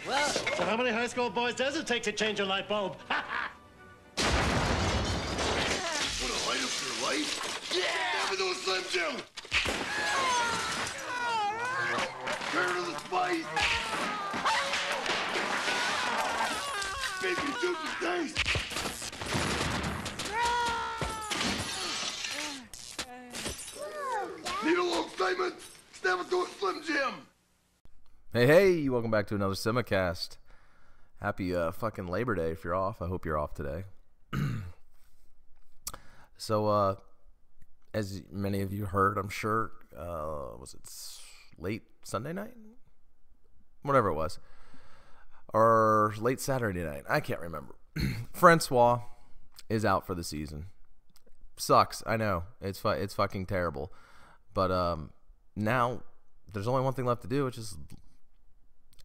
Well, so how many high school boys does it take to change a light bulb? Want to light up your life? Yeah! Have those Slim Jim! Turn to the spice! Baby, do the taste! Need a little excitement? Step into a Slim Jim! Hey, welcome back to another Simicast. Happy fucking Labor Day if you're off. I hope you're off today. So, as many of you heard, I'm sure, was it late Sunday night? Whatever it was. Or late Saturday night. I can't remember. Francois is out for the season. Sucks, I know. It's fucking terrible. But now there's only one thing left to do, which is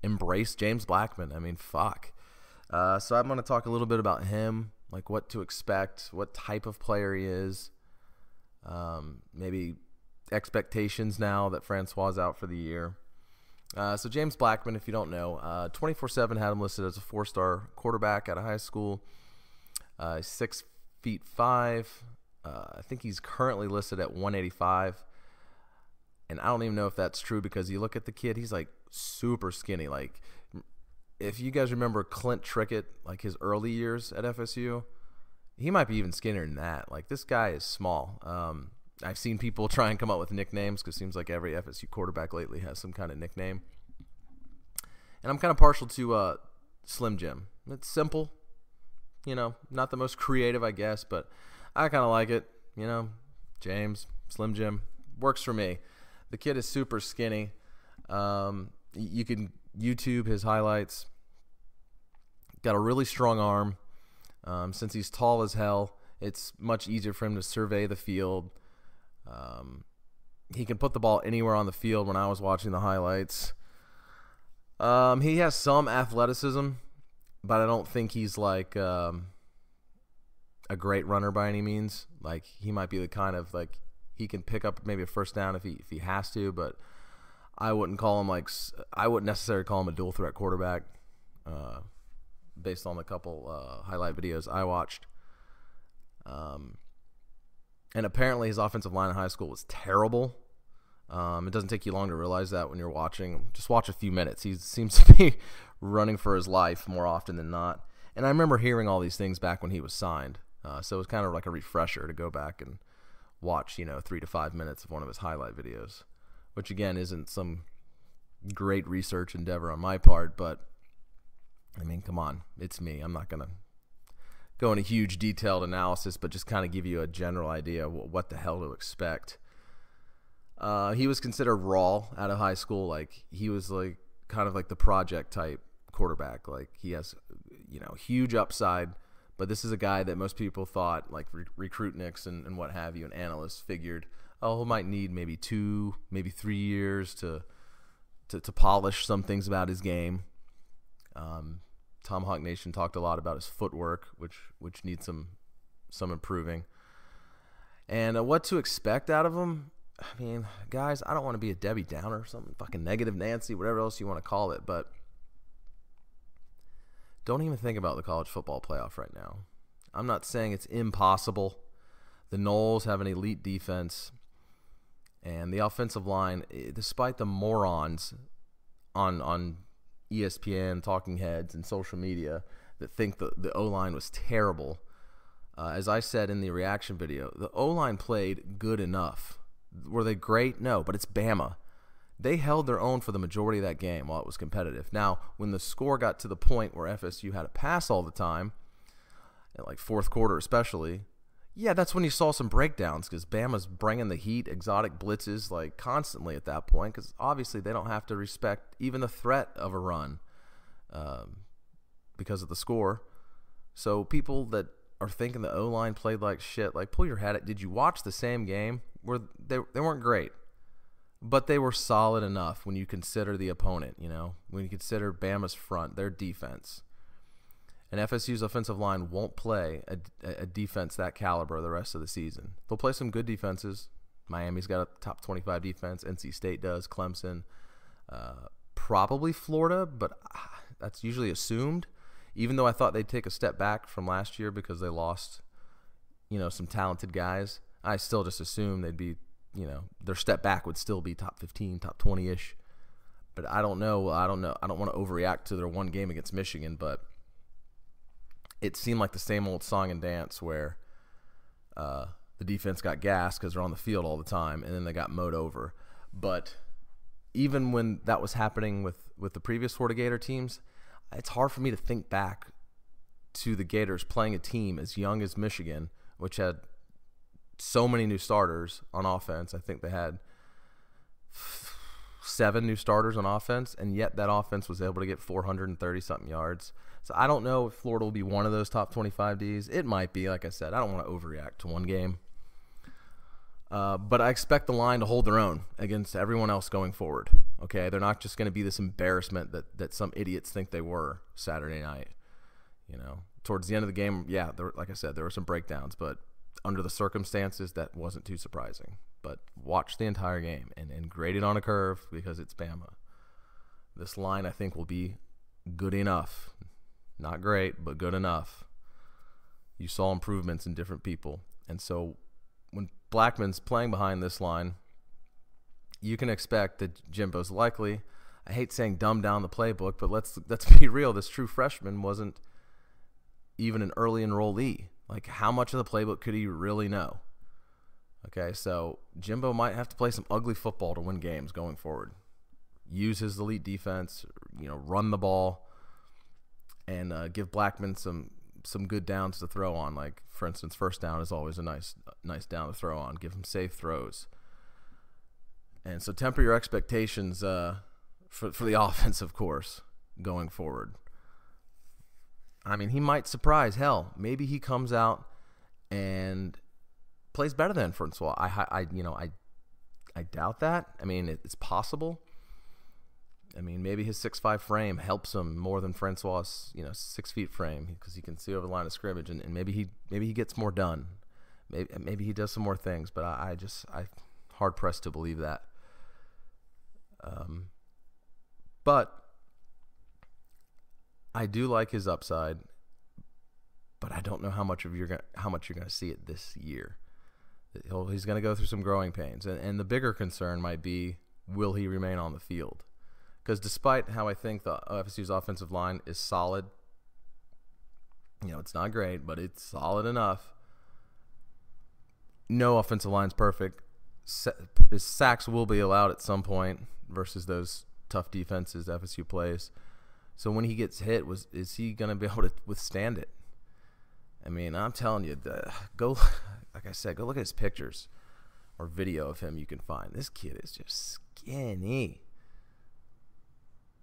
embrace James Blackman. I mean, fuck. So I'm going to talk a little bit about him, like what to expect, what type of player he is, maybe expectations now that Francois is out for the year. So James Blackman, if you don't know, 24/7 had him listed as a 4-star quarterback out of high school. 6'5". I think he's currently listed at 185. And I don't even know if that's true because you look at the kid, he's like super skinny. Like, if you guys remember Clint Trickett, like his early years at FSU, he might be even skinnier than that. Like, this guy is small. I've seen people try and come up with nicknames because it seems like every FSU quarterback lately has some kind of nickname. And I'm kind of partial to Slim Jim. It's simple, you know, not the most creative, I guess, but I kind of like it. You know, James, Slim Jim, works for me. The kid is super skinny. You can YouTube his highlights. Got a really strong arm. Since he's tall as hell, it's much easier for him to survey the field. He can put the ball anywhere on the field when I was watching the highlights. He has some athleticism, but I don't think he's like a great runner by any means. Like, he might be the kind of, like, he can pick up maybe a first down if he has to, but I wouldn't necessarily call him a dual threat quarterback based on the couple highlight videos I watched. And apparently his offensive line in high school was terrible. It doesn't take you long to realize that when you're watching. Just watch a few minutes. He seems to be running for his life more often than not. And I remember hearing all these things back when he was signed. So it was kind of like a refresher to go back and watch, 3 to 5 minutes of one of his highlight videos, which again isn't some great research endeavor on my part, but I mean, come on, it's me. I'm not going to go into huge detailed analysis, but just kind of give you a general idea of what the hell to expect. He was considered raw out of high school. Like, he was like kind of like the project type quarterback. Like, he has, huge upside, but this is a guy that most people thought, like recruitniks and what have you, and analysts figured, oh, he might need maybe 2, maybe 3 years to polish some things about his game. Tomahawk Nation talked a lot about his footwork, which needs some improving. And what to expect out of him? I mean, guys, I don't want to be a Debbie Downer, something fucking negative Nancy, whatever else you want to call it, but don't even think about the college football playoff right now. I'm not saying it's impossible. The Noles have an elite defense, and the offensive line, despite the morons on ESPN, talking heads, and social media that think the O-line was terrible, as I said in the reaction video, the O-line played good enough. Were they great? No, but it's Bama. They held their own for the majority of that game while it was competitive. Now, when the score got to the point where FSU had to pass all the time, like fourth quarter especially, yeah, that's when you saw some breakdowns because Bama's bringing the heat, exotic blitzes like constantly at that point because obviously they don't have to respect even the threat of a run because of the score. So people that are thinking the O-line played like shit, like, pull your head out. Did you watch the same game? Where they weren't great, but they were solid enough when you consider the opponent, when you consider Bama's front, their defense. And FSU's offensive line won't play a defense that caliber the rest of the season. They'll play some good defenses. Miami's got a top 25 defense. NC State does. Clemson. Probably Florida, but that's usually assumed. Even though I thought they'd take a step back from last year because they lost, some talented guys, I still just assumed they'd be, their step back would still be top 15, top 20-ish. But I don't know. I don't want to overreact to their one game against Michigan, but it seemed like the same old song and dance where the defense got gassed because they're on the field all the time, and then they got mowed over. But even when that was happening with the previous Florida Gator teams, it's hard for me to think back to the Gators playing a team as young as Michigan, which had so many new starters on offense. I think they had 7 new starters on offense, and yet that offense was able to get 430-something yards. So I don't know if Florida will be one of those top 25 Ds. It might be, like I said. I don't want to overreact to one game. But I expect the line to hold their own against everyone else going forward. Okay, they're not just going to be this embarrassment that some idiots think they were Saturday night. Towards the end of the game, yeah, like I said, there were some breakdowns, but under the circumstances, that wasn't too surprising. But watch the entire game and grade it on a curve because it's Bama. This line, I think, will be good enough. Not great, but good enough. You saw improvements in different people. And so when Blackman's playing behind this line, you can expect that Jimbo's likely, I hate saying dumb down the playbook, but let's be real. This true freshman wasn't even an early enrollee. Like, how much of the playbook could he really know? Okay, so Jimbo might have to play some ugly football to win games going forward. Use his elite defense, run the ball, and give Blackman some good downs to throw on. Like, for instance, first down is always a nice down to throw on. Give him safe throws. And so temper your expectations for the offense, of course, going forward. I mean, he might surprise. Hell, maybe he comes out and plays better than Francois. I doubt that. I mean, it's possible. I mean, maybe his 6'5" frame helps him more than Francois', 6 feet frame because he can see over the line of scrimmage, and maybe he gets more done. Maybe he does some more things, but I hard pressed to believe that. But I do like his upside, but I don't know how much you're going to see it this year. He's going to go through some growing pains, and the bigger concern might be, will he remain on the field? Because despite how I think the FSU's offensive line is solid, it's not great, but it's solid enough. No offensive line's perfect. Sacks will be allowed at some point versus those tough defenses FSU plays. So when he gets hit, is he going to be able to withstand it? I mean, I'm telling you, like I said, go look at his pictures or video of him you can find. This kid is just skinny.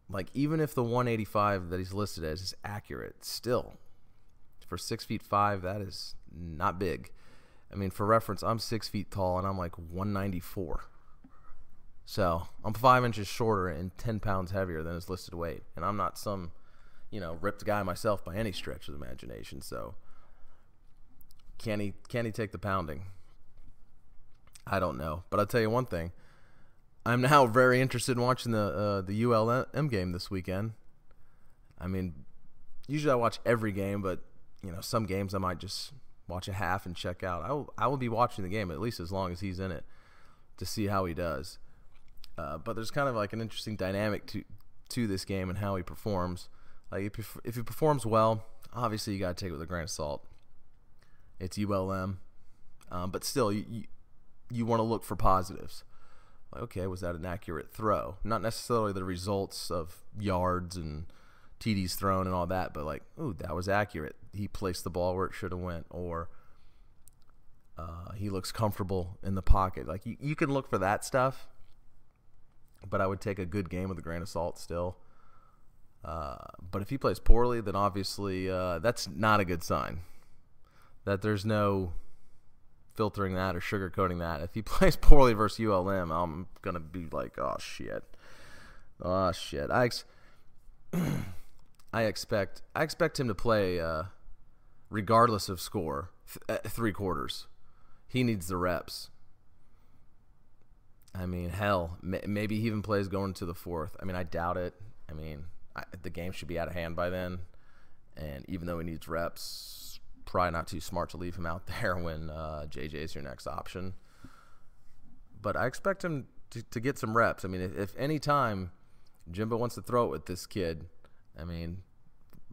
Like, even if the 185 that he's listed as is accurate, still, for 6'5", that is not big. I mean, for reference, I'm 6 feet tall, and I'm like 194. So I'm 5 inches shorter and 10 pounds heavier than his listed weight. And I'm not some, ripped guy myself by any stretch of the imagination. So can he take the pounding? I don't know. But I'll tell you one thing. I'm now very interested in watching the ULM game this weekend. I mean, usually I watch every game, but some games I might just watch a half and check out. I will be watching the game at least as long as he's in it to see how he does. But there's kind of like an interesting dynamic to this game and how he performs. Like, if he performs well, obviously you got to take it with a grain of salt. It's ULM, but still you want to look for positives. Like, okay, was that an accurate throw? Not necessarily the results of yards and TDs thrown and all that, but like, ooh, that was accurate. He placed the ball where it should have went, or he looks comfortable in the pocket. Like, you can look for that stuff, but I would take a good game with a grain of salt still. But if he plays poorly, then obviously that's not a good sign. That there's no filtering that or sugarcoating that. If he plays poorly versus ULM, I'm going to be like, oh, shit. I expect him to play regardless of score, 3 quarters. He needs the reps. I mean, hell, maybe he even plays going to the 4th. I mean, I doubt it. I mean, the game should be out of hand by then. And even though he needs reps, probably not too smart to leave him out there when JJ is your next option. But I expect him to get some reps. I mean, if any time Jimbo wants to throw it with this kid, I mean,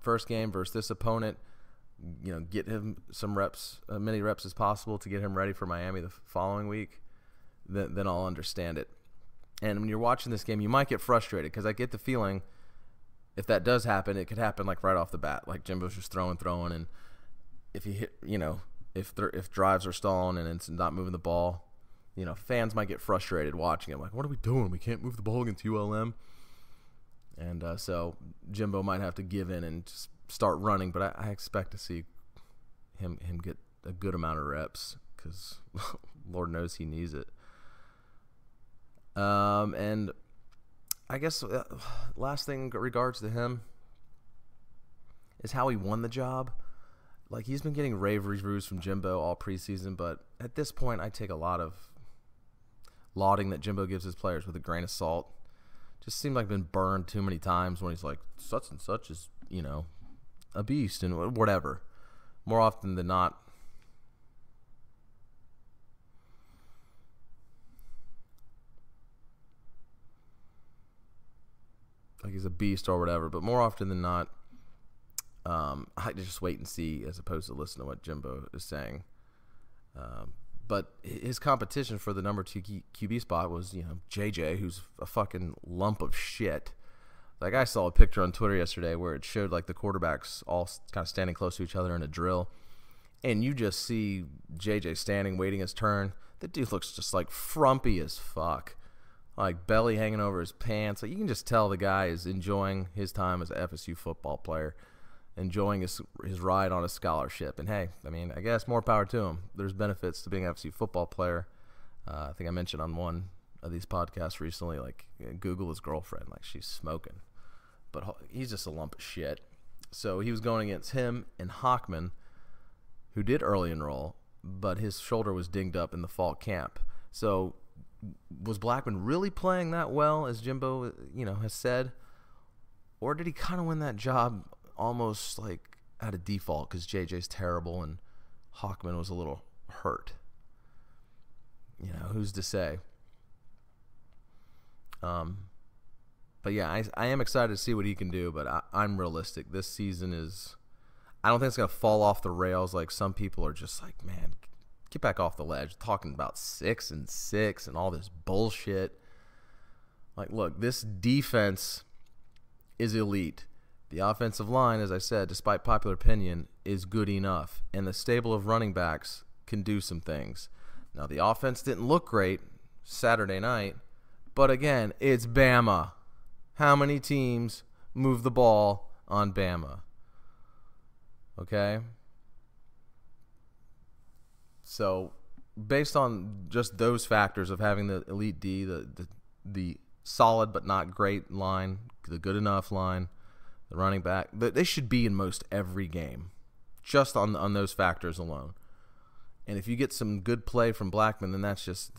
first game versus this opponent, get him some reps, as many reps as possible to get him ready for Miami the following week, then I'll understand it. And when you're watching this game, you might get frustrated because I get the feeling if that does happen, it could happen like right off the bat. Like Jimbo's just throwing, and if he hit, if drives are stalling and it's not moving the ball, fans might get frustrated watching it. Like, what are we doing? We can't move the ball against ULM. And so Jimbo might have to give in and just start running, but I expect to see him get a good amount of reps because Lord knows he needs it. And I guess last thing in regards to him is how he won the job. Like, he's been getting rave reviews from Jimbo all preseason, but at this point I take a lot of lauding that Jimbo gives his players with a grain of salt. Just seemed like been burned too many times when he's like, such and such is, a beast and whatever. More often than not, like he's a beast or whatever, but more often than not, I just wait and see as opposed to listen to what Jimbo is saying. But his competition for the number 2 QB spot was, JJ, who's a fucking lump of shit. Like, I saw a picture on Twitter yesterday where it showed, like, the quarterbacks all kind of standing close to each other in a drill. And you just see JJ standing, waiting his turn. The dude looks just, like, frumpy as fuck. Like, belly hanging over his pants. Like, you can just tell the guy is enjoying his time as an FSU football player, enjoying his ride on a scholarship. And, hey, I mean, I guess more power to him. There's benefits to being an FSU football player. I think I mentioned on one of these podcasts recently, like, Google his girlfriend. Like, she's smoking. But he's just a lump of shit. So he was going against him and Hockman, who did early enroll, but his shoulder was dinged up in the fall camp. So was Blackman really playing that well, as Jimbo, has said? Or did he kind of win that job almost like out of default because JJ's terrible and Hockman was a little hurt? Who's to say? But yeah, I am excited to see what he can do, but I'm realistic. This season I don't think it's going to fall off the rails like some people are just like, man, get back off the ledge, talking about 6-6 and all this bullshit. Like, look, this defense is elite. The offensive line, as I said, despite popular opinion, is good enough, and the stable of running backs can do some things. Now, the offense didn't look great Saturday night, but again, it's Bama. How many teams move the ball on Bama? Okay? So, based on just those factors of having the elite D, the solid but not great line, the good enough line, the running back, they should be in most every game, just on those factors alone. And if you get some good play from Blackman, then that's just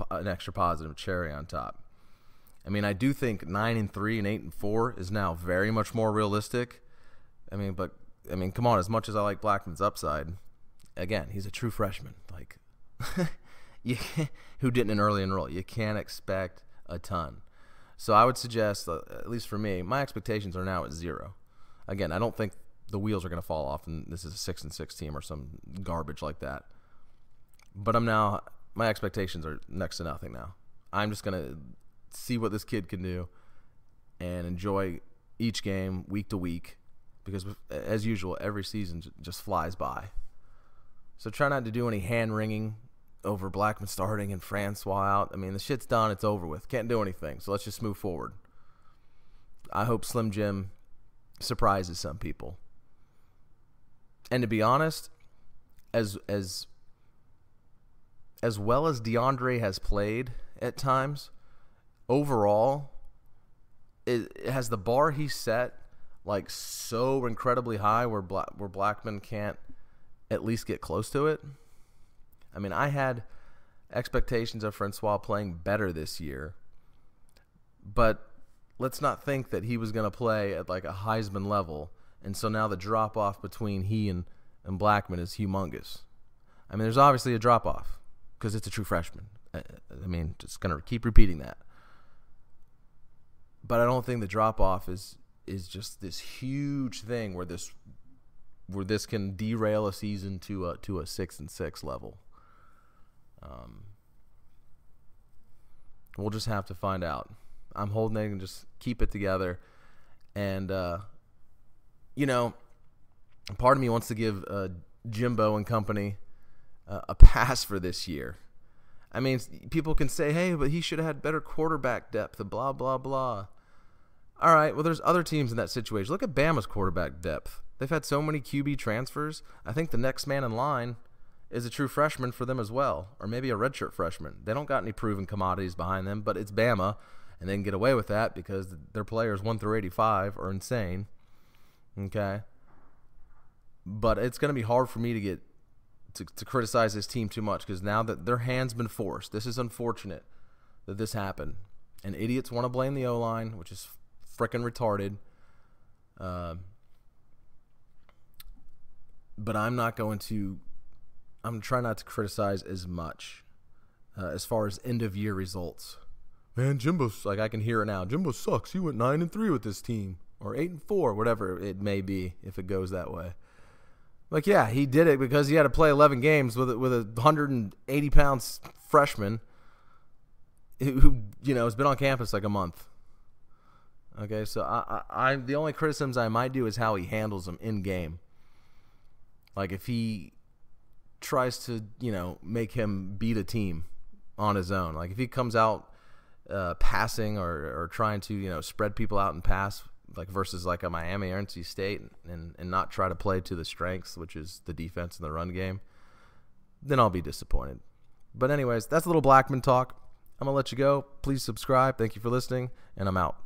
an extra positive cherry on top. I mean, I do think 9-3 and 8-4 is now very much more realistic. I mean, come on, as much as I like Blackman's upside, again, he's a true freshman. Like, who didn't early enroll? You can't expect a ton. So I would suggest, at least for me, my expectations are now at 0. Again, I don't think the wheels are going to fall off and this is a 6-6 team or some garbage like that. But my expectations are next to nothing now. I'm just going to see what this kid can do and enjoy each game week to week because, as usual, every season just flies by. So try not to do any hand-wringing over Blackman starting and Francois out. I mean, the shit's done. It's over with. Can't do anything. So let's just move forward. I hope Slim Jim surprises some people. And to be honest, as well as DeAndre has played at times, overall, it has the bar he set like so incredibly high where Blackman can't at least get close to it. I mean, I had expectations of Francois playing better this year, but let's not think that he was going to play at like a Heisman level, and so now the drop-off between he and Blackman is humongous. I mean, there's obviously a drop-off because it's a true freshman. I mean, just going to keep repeating that. But I don't think the drop-off is just this huge thing where this can derail a season to a 6-6 level. We'll just have to find out. I'm holding it and just keep it together. And, part of me wants to give Jimbo and company a pass for this year. I mean, people can say, hey, but he should have had better quarterback depth and blah, blah, blah. All right, well, there's other teams in that situation. Look at Bama's quarterback depth. They've had so many QB transfers. I think the next man in line is a true freshman for them as well, or maybe a redshirt freshman. They don't got any proven commodities behind them, but it's Bama, and they can get away with that because their players 1 through 85 are insane. Okay? But it's going to be hard for me to get to criticize this team too much because now that their hand's been forced, this is unfortunate that this happened. And idiots want to blame the O-line, which is freaking retarded. But I'm trying not to criticize as much as far as end-of-year results. Man, Jimbo's, like I can hear it now. Jimbo sucks. He went 9-3 with this team. Or 8-4, whatever it may be if it goes that way. Like, yeah, he did it because he had to play 11 games with a 180-pound freshman who has been on campus like a month. Okay, so I the only criticisms I might do is how he handles them in game. Like if he tries to make him beat a team on his own, like if he comes out passing or trying to spread people out and pass, like versus like a Miami or NC State, and not try to play to the strengths, which is the defense and the run game, then I'll be disappointed. But anyways, that's a little Blackman talk. I'm going to let you go. Please subscribe. Thank you for listening, and I'm out.